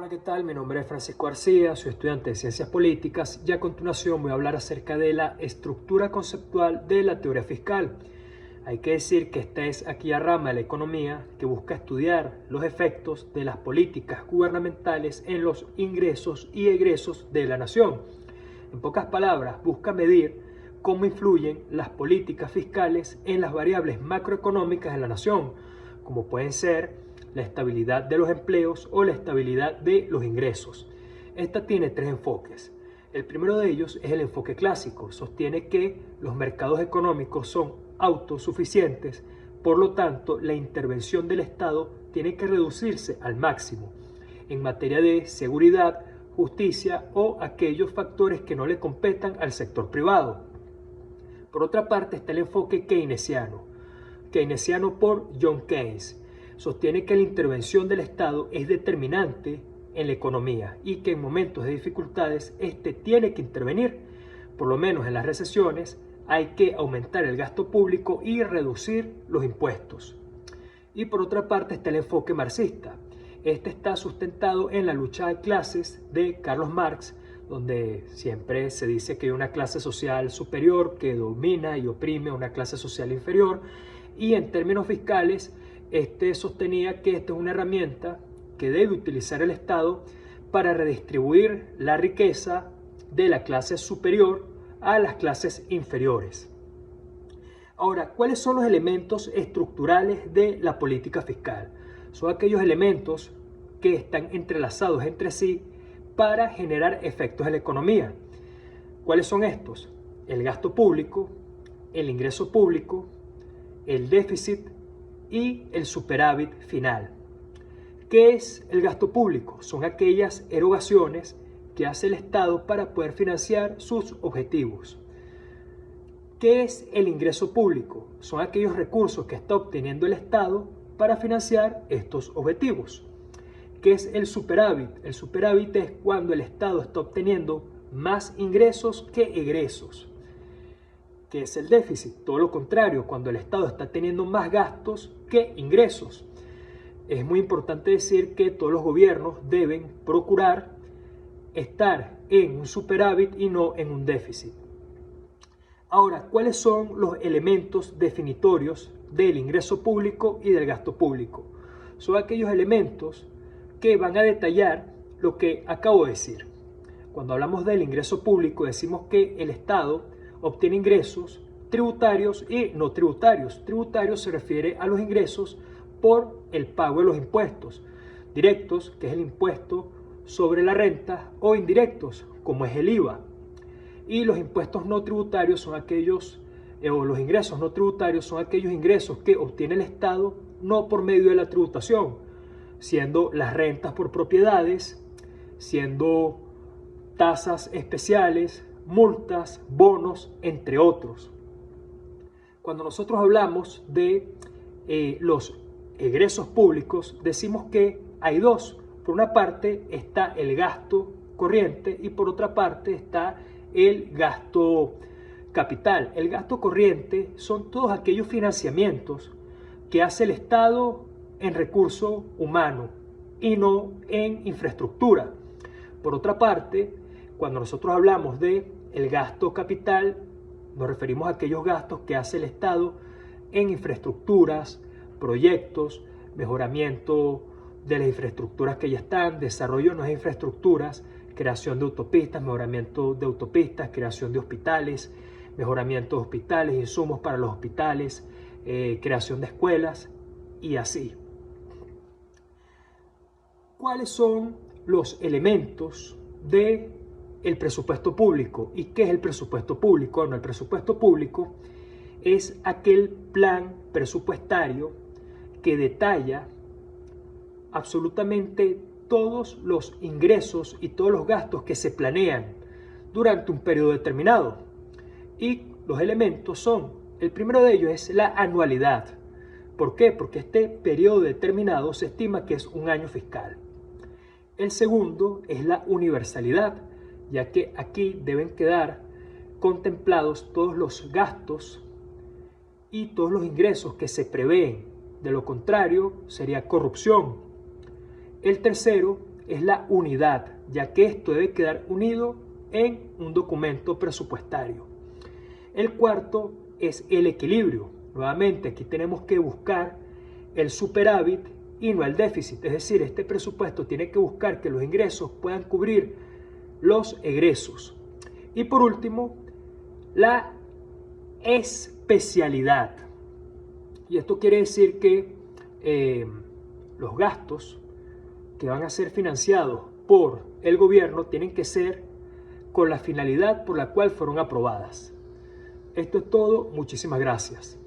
Hola, ¿qué tal? Mi nombre es Francisco García, soy estudiante de Ciencias Políticas y a continuación voy a hablar acerca de la estructura conceptual de la teoría fiscal. Hay que decir que esta es aquella rama de la economía que busca estudiar los efectos de las políticas gubernamentales en los ingresos y egresos de la nación. En pocas palabras, busca medir cómo influyen las políticas fiscales en las variables macroeconómicas de la nación, como pueden ser la estabilidad de los empleos o la estabilidad de los ingresos. Esta tiene tres enfoques. El primero de ellos es el enfoque clásico. Sostiene que los mercados económicos son autosuficientes, por lo tanto, la intervención del Estado tiene que reducirse al máximo en materia de seguridad, justicia o aquellos factores que no le competan al sector privado. Por otra parte está el enfoque keynesiano por John Keynes. Sostiene que la intervención del Estado es determinante en la economía y que en momentos de dificultades este tiene que intervenir. Por lo menos en las recesiones hay que aumentar el gasto público y reducir los impuestos. Y por otra parte está el enfoque marxista. Este está sustentado en la lucha de clases de Carlos Marx, donde siempre se dice que hay una clase social superior que domina y oprime a una clase social inferior, y en términos fiscales este sostenía que esta es una herramienta que debe utilizar el Estado para redistribuir la riqueza de la clase superior a las clases inferiores. Ahora, ¿cuáles son los elementos estructurales de la política fiscal? Son aquellos elementos que están entrelazados entre sí para generar efectos en la economía. ¿Cuáles son estos? El gasto público, el ingreso público, el déficit y el superávit final. ¿Qué es el gasto público? Son aquellas erogaciones que hace el Estado para poder financiar sus objetivos. ¿Qué es el ingreso público? Son aquellos recursos que está obteniendo el Estado para financiar estos objetivos. ¿Qué es el superávit? El superávit es cuando el Estado está obteniendo más ingresos que egresos. ¿Qué es el déficit? Todo lo contrario, cuando el Estado está teniendo más gastos que ingresos. Es muy importante decir que todos los gobiernos deben procurar estar en un superávit y no en un déficit. Ahora, ¿cuáles son los elementos definitorios del ingreso público y del gasto público? Son aquellos elementos que van a detallar lo que acabo de decir. Cuando hablamos del ingreso público, decimos que el Estado obtiene ingresos tributarios y no tributarios. Tributarios se refiere a los ingresos por el pago de los impuestos directos, que es el impuesto sobre la renta, o indirectos, como es el IVA. Y los impuestos no tributarios son aquellos, o los ingresos no tributarios son aquellos ingresos que obtiene el Estado no por medio de la tributación, siendo las rentas por propiedades, siendo tasas especiales, multas, bonos, entre otros. Cuando nosotros hablamos de los egresos públicos, decimos que hay dos. Por una parte está el gasto corriente y por otra parte está el gasto capital. El gasto corriente son todos aquellos financiamientos que hace el Estado en recurso humano y no en infraestructura. Por otra parte, cuando nosotros hablamos de el gasto capital, nos referimos a aquellos gastos que hace el Estado en infraestructuras, proyectos, mejoramiento de las infraestructuras que ya están, desarrollo de nuevas infraestructuras, creación de autopistas, mejoramiento de autopistas, creación de hospitales, mejoramiento de hospitales, insumos para los hospitales, creación de escuelas y así. ¿Cuáles son los elementos del presupuesto público? ¿Y qué es el presupuesto público? Bueno, el presupuesto público es aquel plan presupuestario que detalla absolutamente todos los ingresos y todos los gastos que se planean durante un periodo determinado. Y los elementos son, el primero de ellos es la anualidad. ¿Por qué? Porque este periodo determinado se estima que es un año fiscal. El segundo es la universalidad, ya que aquí deben quedar contemplados todos los gastos y todos los ingresos que se prevén. De lo contrario, sería corrupción. El tercero es la unidad, ya que esto debe quedar unido en un documento presupuestario. El cuarto es el equilibrio. Nuevamente, aquí tenemos que buscar el superávit y no el déficit. Es decir, este presupuesto tiene que buscar que los ingresos puedan cubrir los egresos. Y por último, la especialidad. Y esto quiere decir que los gastos que van a ser financiados por el gobierno tienen que ser con la finalidad por la cual fueron aprobadas. Esto es todo. Muchísimas gracias.